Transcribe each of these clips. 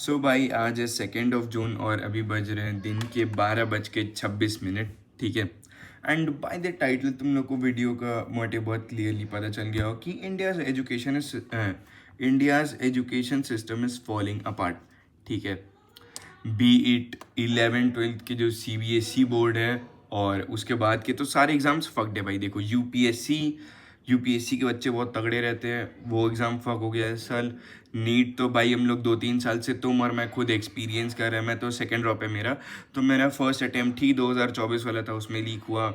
सो भाई आज है 2 जून और अभी बज रहे हैं दिन के 12:26। ठीक है। एंड बाय द टाइटल तुम लोग को वीडियो का मोटिव बहुत क्लियरली पता चल गया हो कि India's education system is falling apart. ठीक है। बी इट 11th 12th के जो CBSE बोर्ड है और उसके बाद के तो सारे एग्जाम्स फक्ड है भाई। देखो यूपीएससी के बच्चे बहुत तगड़े रहते हैं, वो एग्ज़ाम फक हो गया है इस साल। नीट तो भाई हम लोग 2-3 साल से तुम और मैं खुद एक्सपीरियंस कर रहे हैं। मैं तो सेकेंड ड्रॉप है मेरा, तो मेरा फर्स्ट अटैम्प्ट ही 2024 वाला था, उसमें लीक हुआ।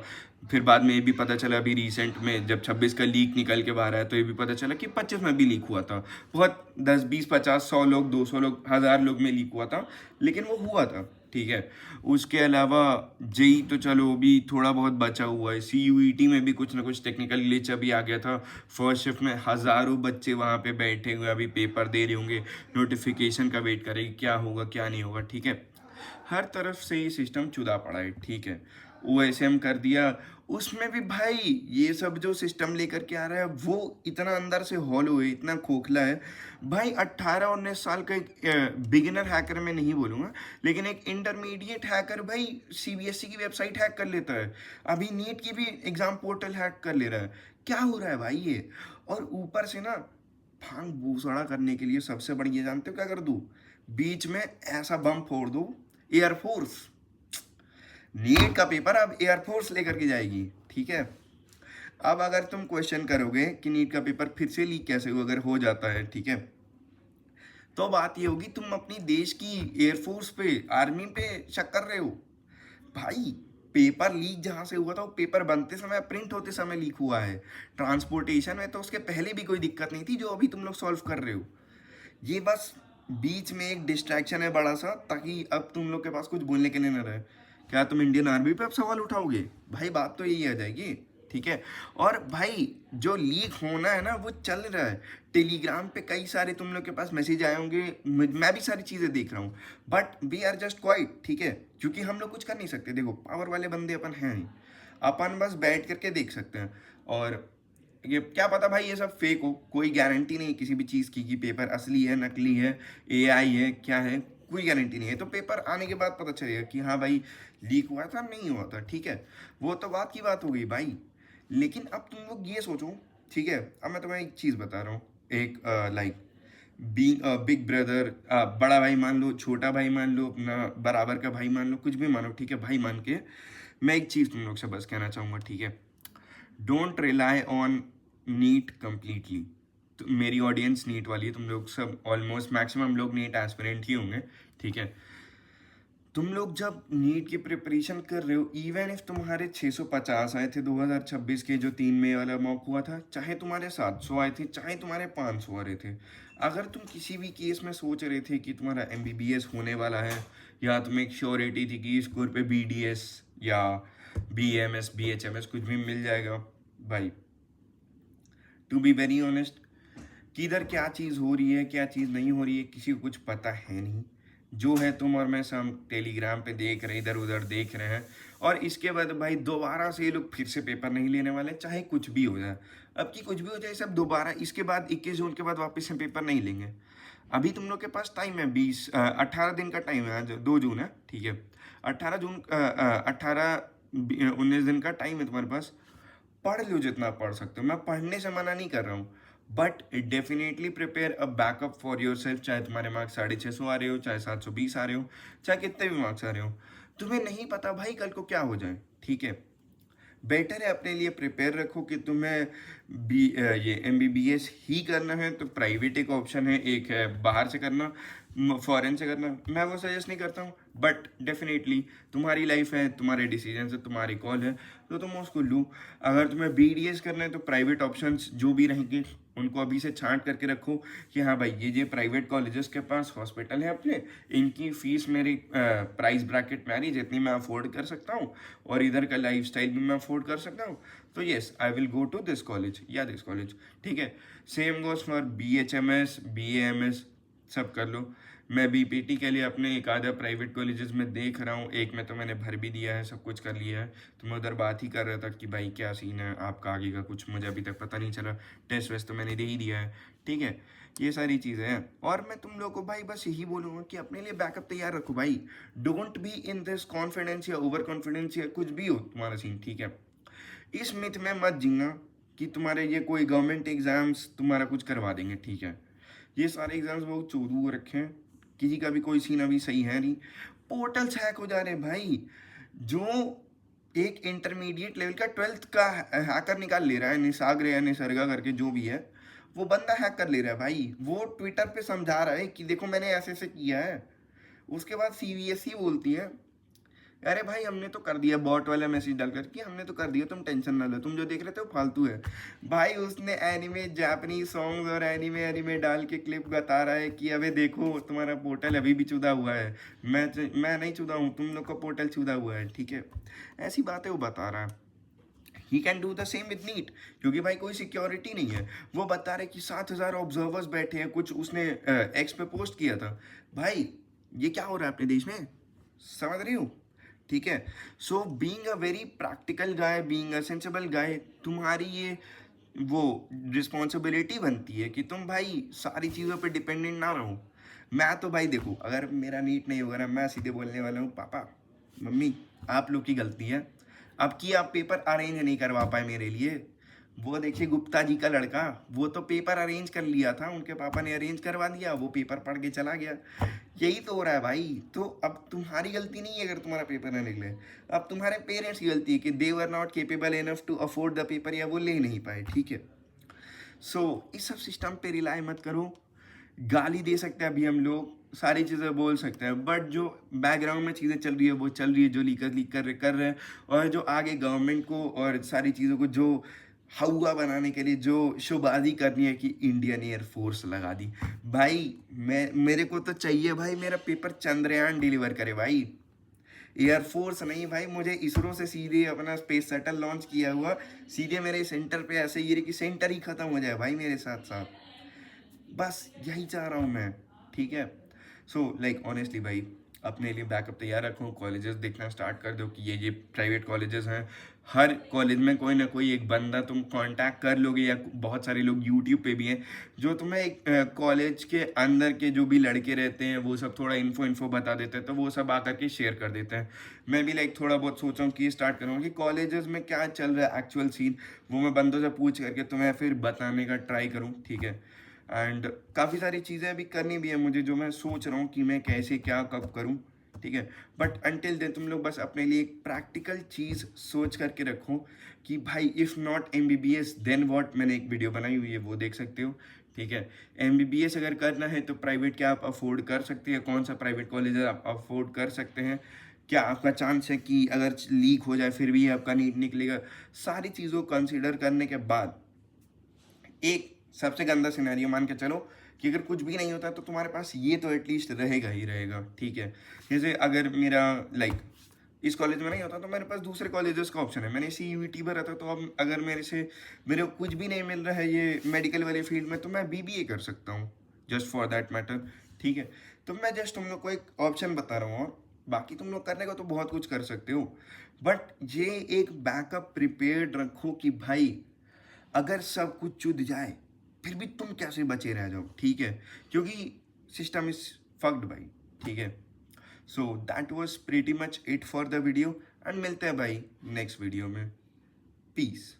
फिर बाद में ये भी पता चला अभी रिसेंट में जब 26 का लीक निकल के बाहर आया तो ये भी पता चला कि 25 में भी लीक हुआ था। बहुत 10 20 50 100 लोग 200 लोग 1000 लोग में लीक हुआ था, लेकिन वो हुआ था। ठीक है। उसके अलावा जेई तो चलो वो भी थोड़ा बहुत बचा हुआ है। CUET में भी कुछ ना कुछ टेक्निकल ग्लिच अभी आ गया था। फर्स्ट शिफ्ट में हज़ारों बच्चे वहाँ पे बैठे हुए अभी पेपर दे रहे होंगे, नोटिफिकेशन का वेट करेंगे क्या होगा क्या नहीं होगा। ठीक है। हर तरफ से ये सिस्टम चुदा पड़ा है। ठीक है। OSM कर दिया, उसमें भी भाई ये सब जो सिस्टम लेकर के आ रहा है वो इतना अंदर से हॉलो है, इतना खोखला है भाई। 18-19 साल का एक बिगिनर हैकर मैं नहीं बोलूँगा, लेकिन एक इंटरमीडिएट हैकर भाई CBSE की वेबसाइट हैक कर लेता है। अभी नीट की भी एग्ज़ाम पोर्टल हैक कर ले रहा है। क्या हो रहा है भाई ये? और ऊपर से ना भांग भूसड़ा करने के लिए सबसे बड़ी ये जानते हो क्या कर दूँ? बीच में ऐसा बम फोड़ दूँ, एयरफोर्स। नीट का पेपर अब एयरफोर्स लेकर के जाएगी। ठीक है। अब अगर तुम क्वेश्चन करोगे कि नीट का पेपर फिर से लीक कैसे हो, अगर हो जाता है, ठीक है, तो बात ये होगी तुम अपनी देश की एयरफोर्स पे, आर्मी पे शक कर रहे हो। भाई पेपर लीक जहां से हुआ था वो पेपर बनते समय, प्रिंट होते समय लीक हुआ है। ट्रांसपोर्टेशन में तो उसके पहले भी कोई दिक्कत नहीं थी जो अभी तुम लोग सॉल्व कर रहे हो। ये बस बीच में एक डिस्ट्रैक्शन है बड़ा सा, ताकि अब तुम लोग के पास कुछ बोलने के लिए ना रहे। क्या तुम इंडियन आर्मी पे अब सवाल उठाओगे? भाई बात तो यही आ जाएगी। ठीक है। और भाई जो लीक होना है ना वो चल रहा है। टेलीग्राम पे कई सारे तुम लोग के पास मैसेज आए होंगे, मैं भी सारी चीज़ें देख रहा हूँ, but we are just quite. ठीक है। क्योंकि हम लोग कुछ कर नहीं सकते। देखो पावर वाले बंदे अपन हैं नहीं, अपन बस बैठ करके देख सकते हैं। और ये क्या पता भाई ये सब फेक हो, कोई गारंटी नहीं किसी भी चीज़ की कि पेपर असली है नकली है, AI है क्या है, कोई गारंटी नहीं है। तो पेपर आने के बाद पता चलेगा कि हाँ भाई लीक हुआ था नहीं हुआ था। ठीक है। वो तो बात की बात हो गई भाई। लेकिन अब तुम लोग ये सोचो, ठीक है, अब मैं तुम्हें एक चीज़ बता रहा हूँ। एक लाइक बीइंग बिग ब्रदर, बड़ा भाई मान लो, छोटा भाई मान लो, अपना बराबर का भाई मान लो, कुछ भी मानो। ठीक है। भाई मान के मैं एक चीज़ तुम लोग से बस कहना चाहूँगा। ठीक है। Don't rely on NEET completely. तो मेरी ऑडियंस नीट वाली है, तुम लोग सब ऑलमोस्ट मैक्सिमम लोग नीट एस्पिरेंट ही होंगे। ठीक है। तुम लोग जब नीट की प्रिपरेशन कर रहे हो, इवन इफ तुम्हारे 650 आए थे 2026 के जो 3 मई वाला मॉक हुआ था, चाहे तुम्हारे 700 आए थे, चाहे तुम्हारे 500 आ रहे थे, अगर तुम किसी भी केस में सोच रहे थे कि तुम्हारा MBBS होने वाला है, या तुम्हें एक श्योरिटी थी कि स्कोर पे BDS या BMS BHMS कुछ भी मिल जाएगा, भाई टू बी वेरी ऑनेस्ट, किधर क्या चीज़ हो रही है क्या चीज़ नहीं हो रही है किसी को कुछ पता है नहीं। जो है तुम और मैं सब टेलीग्राम पे देख रहे हैं, इधर उधर देख रहे हैं। और इसके बाद भाई दोबारा से ये लोग फिर से पेपर नहीं लेने वाले, चाहे कुछ भी हो जाए। अब की कुछ भी हो जाए, सब दोबारा इसके बाद 21 जून के बाद वापस से पेपर नहीं लेंगे। अभी तुम लोग के पास टाइम है 18 दिन का टाइम है। आज 2 जून है। ठीक है। 18 19 दिन का टाइम है तुम्हारे पास। पढ़ लो जितना पढ़ सकते हो, मैं पढ़ने से मना नहीं कर रहा हूँ, but definitely prepare a backup for your self. चाहे तुम्हारे मार्क्स 650 आ रहे हो, चाहे 720 आ रहे हो, चाहे कितने भी मार्क्स आ रहे हो, तुम्हें नहीं पता भाई कल को क्या हो जाए। ठीक है। बेटर है अपने लिए प्रिपेयर रखो कि तुम्हें ये MBBS ही करना है तो प्राइवेट एक ऑप्शन है, एक है बाहर से करना, फॉरेन से करना। मैं वो सजेस्ट नहीं करता हूँ, बट डेफिनेटली तुम्हारी लाइफ है, तुम्हारे डिसीजन है, तुम्हारी कॉल है, तो तुम उसको लो। अगर तुम्हें BDS करना है तो प्राइवेट ऑप्शंस जो भी रहेंगे उनको अभी से छांट करके रखो कि हाँ भाई ये प्राइवेट कॉलेजेस के पास हॉस्पिटल है अपने, इनकी फीस मेरी प्राइस ब्रैकेट में आ रही जितनी मैं अफोर्ड कर सकता हूँ, और इधर का लाइफस्टाइल भी मैं अफोर्ड कर सकता हूँ, तो yes I will go to this college या दिस कॉलेज। ठीक है। Same goes for BHMS BAMS, सब कर लो। मैं बीपीटी के लिए अपने एक आधा प्राइवेट कॉलेजेस में देख रहा हूँ, एक में तो मैंने भर भी दिया है, सब कुछ कर लिया है। तो मैं उधर बात ही कर रहा था कि भाई क्या सीन है आपका आगे का, कुछ मुझे अभी तक पता नहीं चला। टेस्ट वेस्ट तो मैंने दे ही दिया है, ठीक है। ये सारी चीज़ें हैं, और मैं तुम लोग को भाई बस यही बोलूँगा कि अपने लिए बैकअप तैयार रखो भाई। Don't be in this confidence या ओवर कॉन्फिडेंस या कुछ भी हो तुम्हारा सीन, ठीक है। इस मिथ में मत जीना कि तुम्हारे ये कोई गवर्नमेंट एग्जाम्स तुम्हारा कुछ करवा देंगे, ठीक है। ये सारे एग्जाम्स बहुत चोदू रखे हैं, किसी का भी कोई सीन अभी सही है नहीं। पोर्टल्स हैक हो जा रहे हैं भाई। जो एक इंटरमीडिएट लेवल का 12th का हैकर निकाल ले रहा है, निसाग्र या निसर्गा करके जो भी है, वो बंदा हैक कर ले रहा है भाई। वो ट्विटर पे समझा रहा है कि देखो मैंने ऐसे ऐसे किया है। उसके बाद सीबीएसई बोलती है अरे भाई हमने तो कर दिया, बॉट वाला मैसेज डालकर कि हमने तो कर दिया, तुम टेंशन ना लो, तुम जो देख रहे थे वो फालतू है। भाई उसने एनिमे जापानीज सॉन्ग्स और एनिमे एनिमे डाल के क्लिप बता रहा है कि अबे देखो तुम्हारा पोर्टल अभी भी चुदा हुआ है। मैं नहीं चुदा हूँ, तुम लोग का पोर्टल चुदा हुआ है, ठीक है। ऐसी बातें वो बता रहा है। He can do the same with NEET, क्योंकि भाई कोई सिक्योरिटी नहीं है। वो बता रहे कि 7,000 ऑब्जर्वर्स बैठे हैं, कुछ उसने एक्स पे पोस्ट किया था। भाई ये क्या हो रहा है अपने देश में, समझ रही हो, ठीक है। So being a very practical guy, being a sensible guy, तुम्हारी ये वो रिस्पॉन्सिबिलिटी बनती है कि तुम भाई सारी चीज़ों पे डिपेंडेंट ना रहो। मैं तो भाई देखो, अगर मेरा नीट नहीं होगा ना, मैं सीधे बोलने वाला हूँ पापा मम्मी आप लोग की गलती है, अब की आप पेपर अरेंज नहीं करवा पाए मेरे लिए। वो देखिए गुप्ता जी का लड़का, वो तो पेपर अरेंज कर लिया था, उनके पापा ने अरेंज करवा दिया, वो पेपर पढ़ के चला गया। यही तो हो रहा है भाई। तो अब तुम्हारी गलती नहीं है अगर तुम्हारा पेपर ना निकले, अब तुम्हारे पेरेंट्स की गलती है कि they were not capable enough to afford the paper, या वो ले नहीं पाए, ठीक है। सो इस सब सिस्टम पे रिलाई मत करो। गाली दे सकते हैं अभी हम लोग, सारी चीज़ें बोल सकते हैं, बट जो बैकग्राउंड में चीज़ें चल रही है वो चल रही है, जो लीक कर रहे हैं। और जो आगे गवर्नमेंट को और सारी चीज़ों को जो हवा बनाने के लिए जो शोबाजी करनी है कि इंडियन एयरफोर्स लगा दी। भाई मेरे को तो चाहिए भाई मेरा पेपर चंद्रयान डिलीवर करे भाई, एयरफोर्स नहीं भाई। मुझे इसरो से सीधे अपना स्पेस शटल लॉन्च किया हुआ सीधे मेरे सेंटर पे, ऐसे ये कि सेंटर ही खत्म हो जाए भाई मेरे साथ साथ, बस यही चाह रहा हूँ मैं, ठीक है। सो लाइक ऑनेस्टली भाई अपने लिए बैकअप तैयार रखो, कॉलेजेस देखना स्टार्ट कर दो कि ये प्राइवेट कॉलेजेस हैं। हर कॉलेज में कोई ना कोई एक बंदा तुम कांटेक्ट कर लोगे, या बहुत सारे लोग यूट्यूब पे भी हैं जो तुम्हें एक कॉलेज के अंदर के जो भी लड़के रहते हैं वो सब थोड़ा इन्फो बता देते हैं, तो वो सब आकर के शेयर कर देते हैं। मैं भी लाइक थोड़ा बहुत सोच रहा हूँ कि स्टार्ट करूँगा कि कॉलेजेस में क्या चल रहा है एक्चुअल सीन, वो मैं बंदों से पूछ करके तुम्हें फिर बताने का ट्राई करूँ, ठीक है। एंड काफ़ी सारी चीज़ें अभी करनी भी है मुझे, जो मैं सोच रहा हूँ कि मैं कैसे क्या कब करूँ, ठीक है। बट अनटिल देन तुम लोग बस अपने लिए एक प्रैक्टिकल चीज़ सोच करके रखो कि भाई if not MBBS then what. मैंने एक वीडियो बनाई हुई है, वो देख सकते हो, ठीक है। MBBS अगर करना है तो प्राइवेट क्या आप अफोर्ड कर सकते हैं, कौन सा प्राइवेट कॉलेज आप अफोर्ड कर सकते हैं, क्या आपका चांस है कि अगर लीक हो जाए फिर भी आपका नीट निकलेगा। सारी चीज़ों को कंसिडर करने के बाद एक सबसे गंदा सिनेरियो मान के चलो कि अगर कुछ भी नहीं होता तो तुम्हारे पास ये तो एटलीस्ट रहेगा ही रहेगा, ठीक है। जैसे अगर मेरा लाइक इस कॉलेज में नहीं होता तो मेरे पास दूसरे कॉलेजेस का ऑप्शन है। मैंने CUET भरा था, तो अब अगर मेरे को कुछ भी नहीं मिल रहा है ये मेडिकल वाले फील्ड में, तो मैं BBA कर सकता हूँ, जस्ट फॉर दैट मैटर, ठीक है। तो मैं जस्ट तुम लोग को एक ऑप्शन बता रहा हूँ, और बाकी तुम लोग करने का तो बहुत कुछ कर सकते हो, बट ये एक बैकअप प्रिपेयर्ड रखो कि भाई अगर सब कुछ चुद जाए फिर भी तुम कैसे बचे रह जाओ, ठीक है। क्योंकि सिस्टम इज फक्ड भाई, ठीक है। So that was pretty much it for the video, and मिलते हैं भाई नेक्स्ट वीडियो में। पीस।